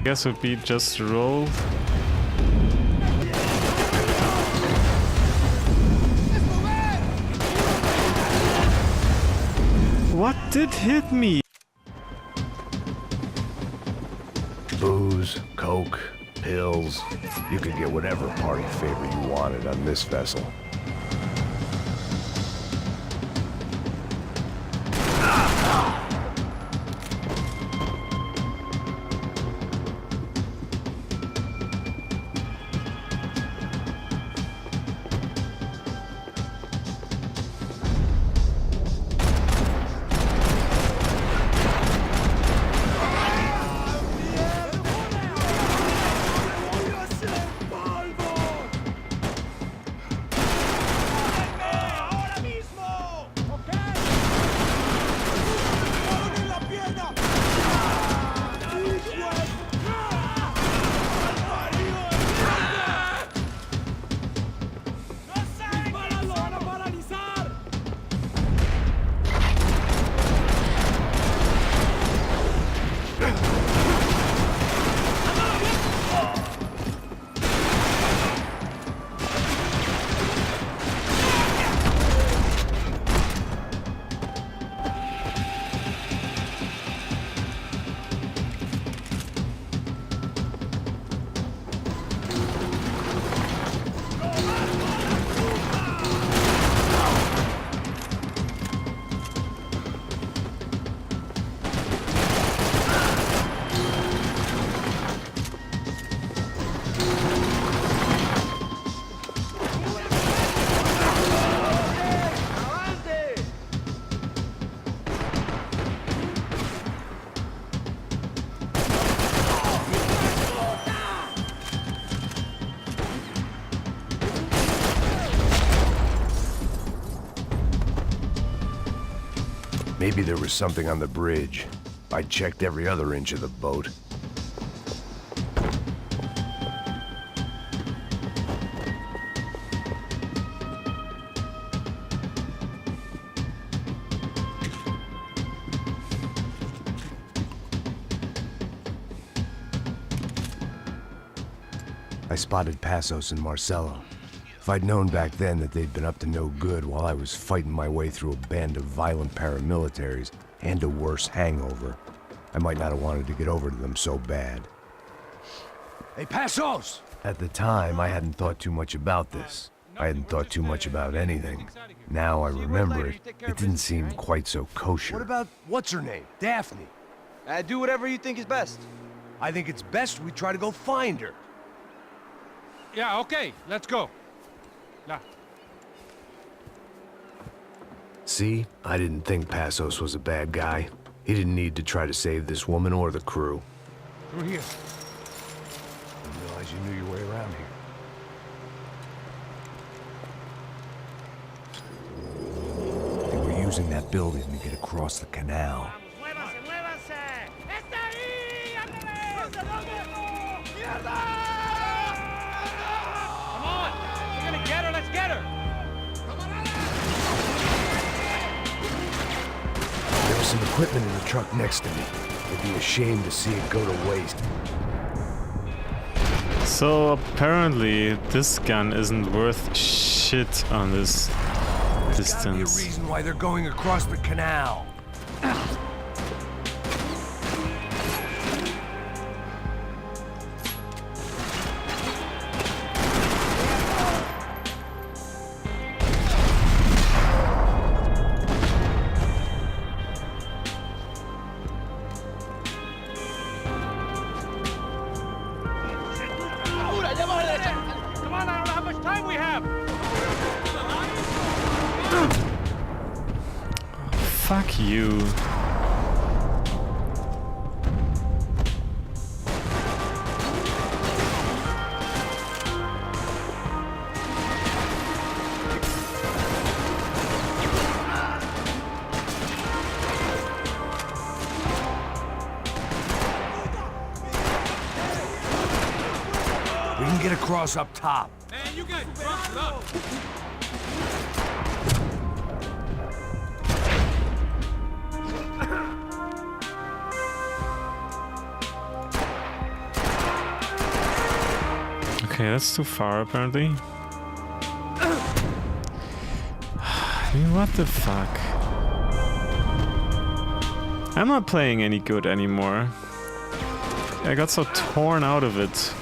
Guess would be just roll. What did hit me? Booze, coke, pills. You could get whatever party favor you wanted on this vessel. Maybe there was something on the bridge. I checked every other inch of the boat. I spotted Passos and Marcelo. If I'd known back then that they'd been up to no good while I was fighting my way through a band of violent paramilitaries and a worse hangover, I might not have wanted to get over to them so bad. Hey, Passos! At the time, I hadn't thought too much about this. I hadn't thought too much about anything. Now I remember it, it didn't seem quite so kosher. What about, what's her name? Daphne? Do whatever you think is best. I think it's best we try to go find her. Yeah, okay, let's go. Nah. See? I didn't think Passos was a bad guy. He didn't need to try to save this woman or the crew. Through here. Didn't realize you knew your way around here. They were using that building to get across the canal. Get her! There was some equipment in the truck next to me. It'd be a shame to see it go to waste. So apparently this gun isn't worth shit on this There's gotta be a distance. reason why they're going across the canal. Come on, I don't know how much time we have! Fuck you. We can get across up top. Man, you guys rough it up! Okay, that's too far apparently. I mean, what the fuck? I'm not playing any good anymore. I got so torn out of it.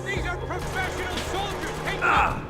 These are professional soldiers! Take them!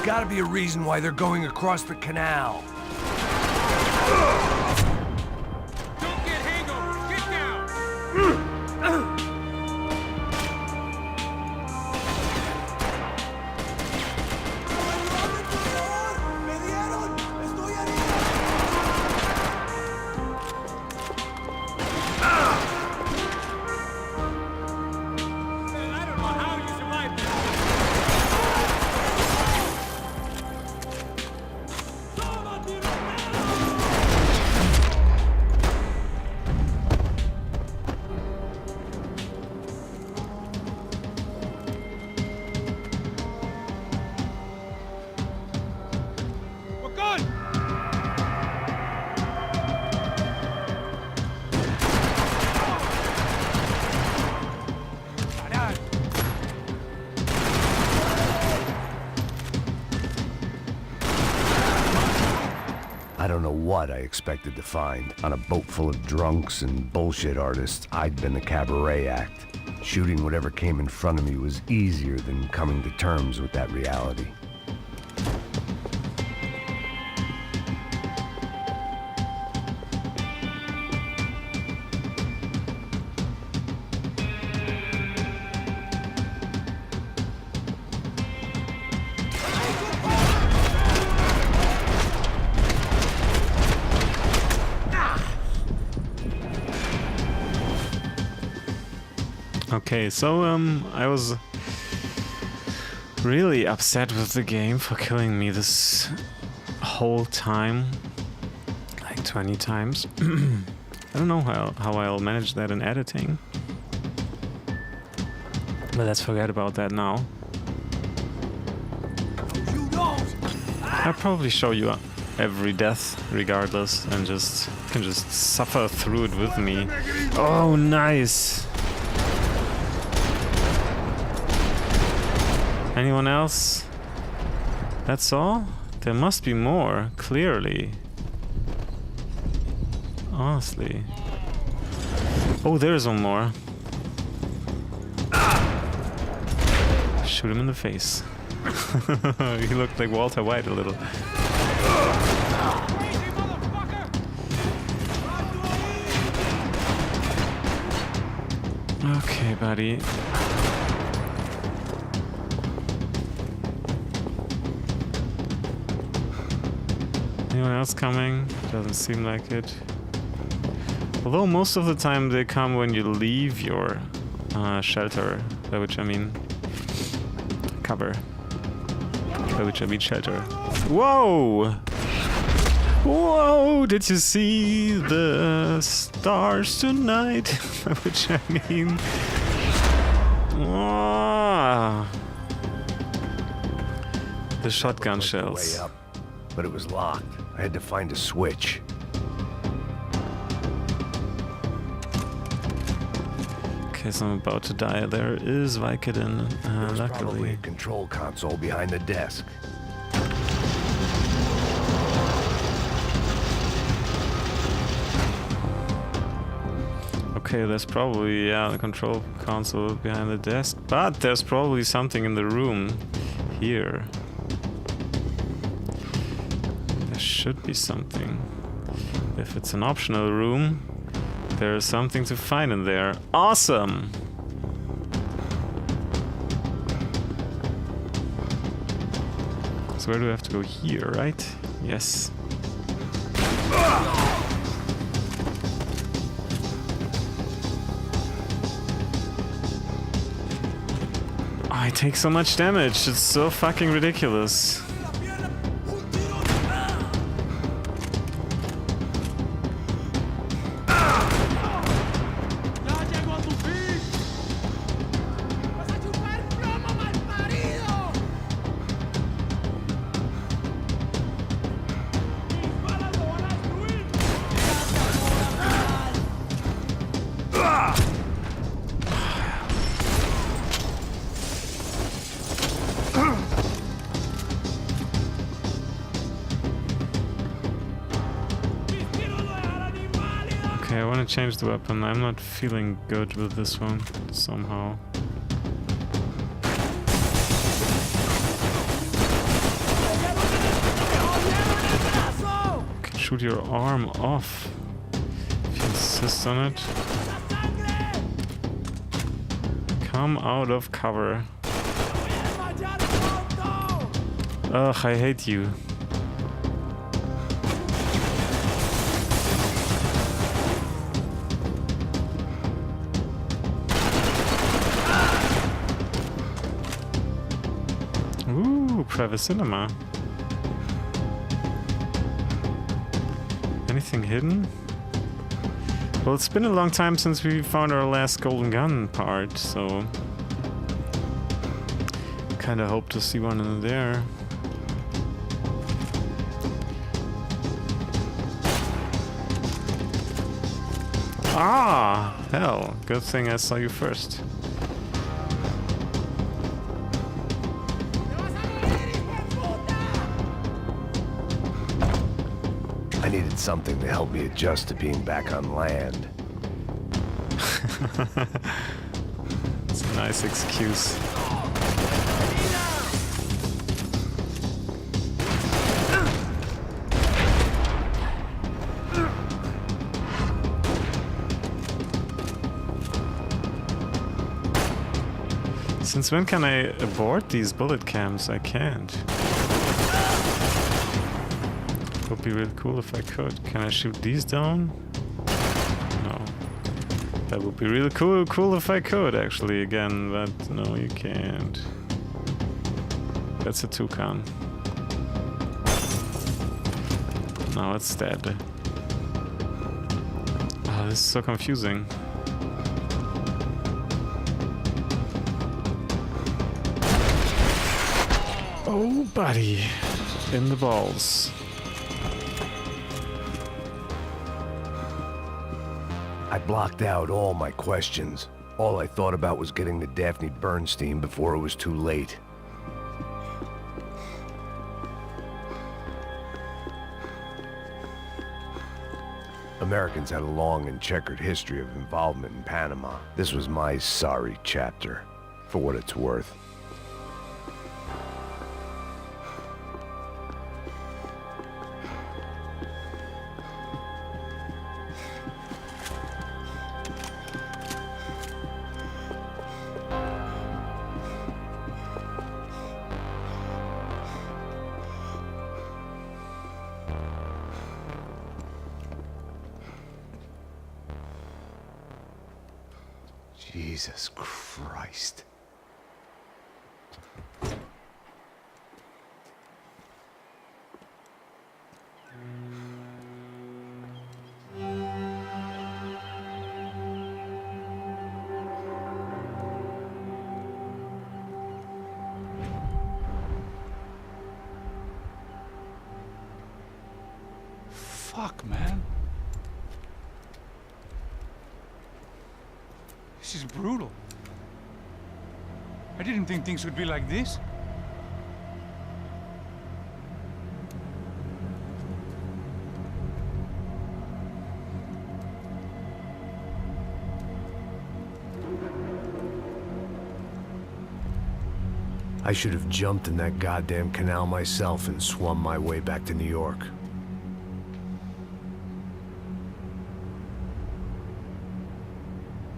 Gotta be a reason why they're going across the canal. Don't get hangovers! Get down! I don't know how you survived this. We're good! I don't know what I expected to find. On a boat full of drunks and bullshit artists, I'd been the cabaret act. Shooting whatever came in front of me was easier than coming to terms with that reality. Okay, so I was really upset with the game for killing me this whole time, like 20 times. I don't know how I'll manage that in editing, but let's forget about that now. I'll probably show you every death regardless and can just suffer through it with me. Oh, nice! Anyone else? That's all? There must be more, clearly. Honestly. Oh, there's one more. Shoot him in the face. He looked like Walter White a little. Crazy motherfucker! Okay, buddy. Anyone else coming? Doesn't seem like it. Although most of the time they come when you leave your Shelter, by which I mean cover. By which I mean shelter. Whoa! Whoa! Did you see the stars tonight? By which I mean... Ah. The shotgun shells. Way up, but it was locked. I had to find a switch. Okay, so I'm about to die. There is Vicodin, There's probably luckily. a control console behind the desk. Okay, there's probably, yeah, the control console behind the desk, but there's probably something in the room here. There should be something. If it's an optional room, there's something to find in there. Awesome! So where do I have to go? Here, right? Yes. I take so much damage, it's so fucking ridiculous. ¡Ya llegó tu fin! ¡Vas a chupar plomo, malparido! ¡Mis balas lo van a destruir! ¡Mis tiros lo dejarán inválido! Okay, I want to change the weapon. I'm not feeling good with this one, somehow. You can shoot your arm off if you insist on it. Come out of cover. Ugh, I hate you. Ooh, private cinema. Anything hidden? Well, it's been a long time since we found our last golden gun part, so kinda hope to see one in there. Ah, hell, good thing I saw you first. I needed something to help me adjust to being back on land. It's a nice excuse. Since when can I abort these bullet cams? I can't. Would be really cool if I could. Can I shoot these down? No. That would be really cool if I could, actually, again, but no, you can't. That's a toucan. No, it's dead. Oh, this is so confusing. Oh, buddy. In the balls. I blocked out all my questions. All I thought about was getting to Daphne Bernstein before it was too late. Americans had a long and checkered history of involvement in Panama. This was my sorry chapter, for what it's worth. Jesus Christ. Fuck, man. This is brutal. I didn't think things would be like this. I should have jumped in that goddamn canal myself and swum my way back to New York.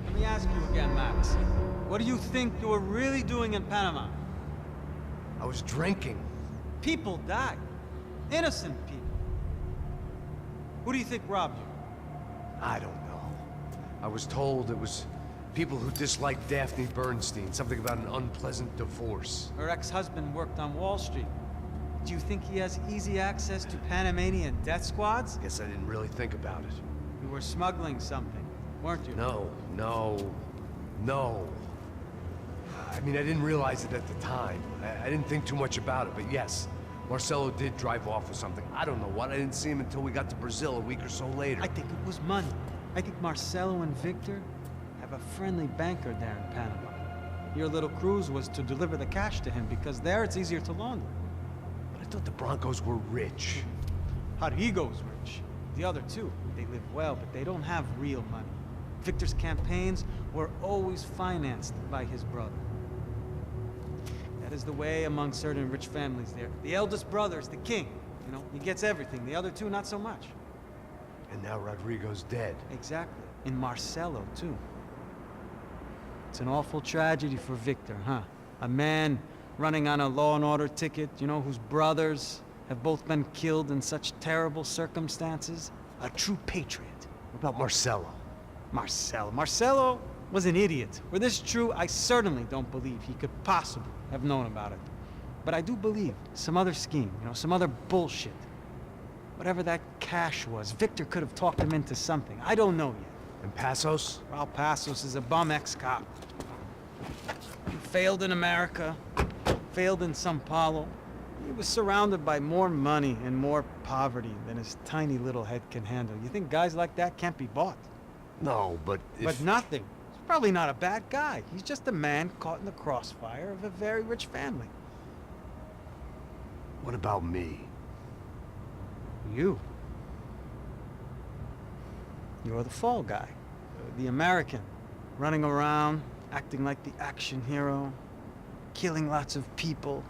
Let me ask you again, Max. What do you think you were really doing in Panama? I was drinking. People died. Innocent people. Who do you think robbed you? I don't know. I was told it was people who disliked Daphne Bernstein, something about an unpleasant divorce. Her ex-husband worked on Wall Street. Do you think he has easy access to Panamanian death squads? Guess I didn't really think about it. You were smuggling something, weren't you? No. I mean, I didn't realize it at the time. I didn't think too much about it, but yes, Marcelo did drive off with something. I don't know what. I didn't see him until we got to Brazil a week or so later. I think it was money. I think Marcelo and Victor have a friendly banker there in Panama. Your little cruise was to deliver the cash to him because there it's easier to launder. But I thought the Broncos were rich. Rodrigo's rich. The other two, they live well, but they don't have real money. Victor's campaigns were always financed by his brother. That is the way among certain rich families there. The eldest brother is the king. You know, he gets everything. The other two, not so much. And now Rodrigo's dead. Exactly. And Marcelo, too. It's an awful tragedy for Victor, huh? A man running on a law and order ticket, you know, whose brothers have both been killed in such terrible circumstances. A true patriot. What about Marcelo? Marcelo was an idiot. Were this true, I certainly don't believe he could possibly have known about it. But I do believe some other scheme, you know, some other bullshit. Whatever that cash was, Victor could have talked him into something. I don't know yet. And Passos? Raul Passos is a bum ex-cop. He failed in America, failed in São Paulo. He was surrounded by more money and more poverty than his tiny little head can handle. You think guys like that can't be bought? No, but if... But nothing. He's probably not a bad guy. He's just a man caught in the crossfire of a very rich family. What about me? You. You're the fall guy. The American. Running around, acting like the action hero. Killing lots of people.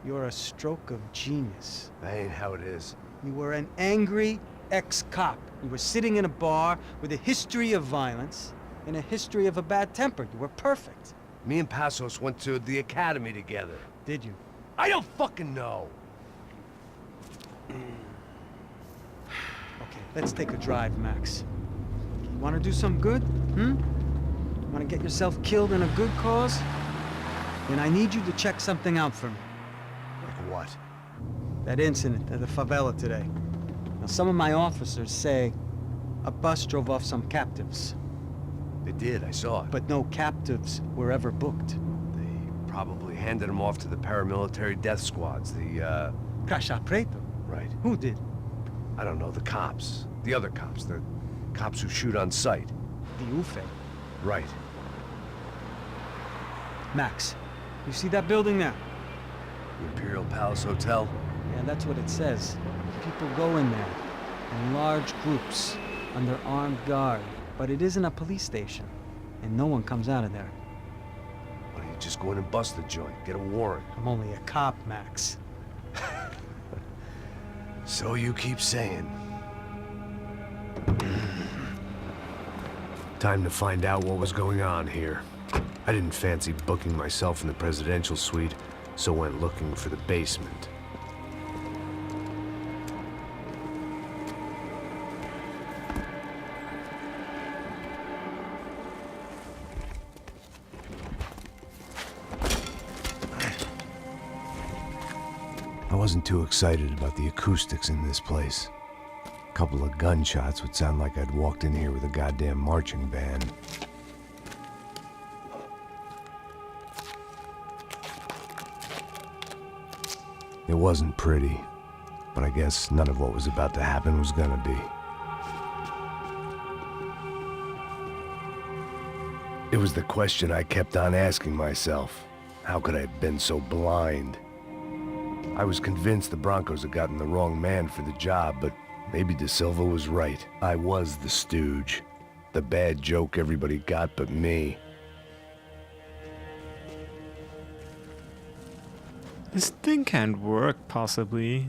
You're a stroke of genius. That ain't how it is. You were an angry ex-cop. You were sitting in a bar with a history of violence and a history of a bad temper. You were perfect. Me and Passos went to the academy together. Did you? I don't fucking know. Okay, let's take a drive, Max. You want to do some good? Want to get yourself killed in a good cause? Then I need you to check something out for me. Like what? That incident at the favela today. Now, some of my officers say a bus drove off some captives. They did, I saw it. But no captives were ever booked. They probably handed them off to the paramilitary death squads, the, Caixa Preto? Right. Who did? I don't know, the cops. The other cops, the cops who shoot on sight. The UFE. Right. Max, you see that building there? The Imperial Palace Hotel? Yeah, that's what it says. People go in there in large groups under armed guard. But it isn't a police station, and no one comes out of there. Why don't you just go in and bust the joint, get a warrant? I'm only a cop, Max. So you keep saying. Time to find out what was going on here. I didn't fancy booking myself in the presidential suite, so went looking for the basement. wasn't too excited about the acoustics in this place. A couple of gunshots would sound like I'd walked in here with a goddamn marching band. It wasn't pretty, but I guess none of what was about to happen was gonna be. It was the question I kept on asking myself. How could I have been so blind? I was convinced the Broncos had gotten the wrong man for the job, but maybe De Silva was right. I was the stooge. The bad joke everybody got but me. This thing can't work, possibly.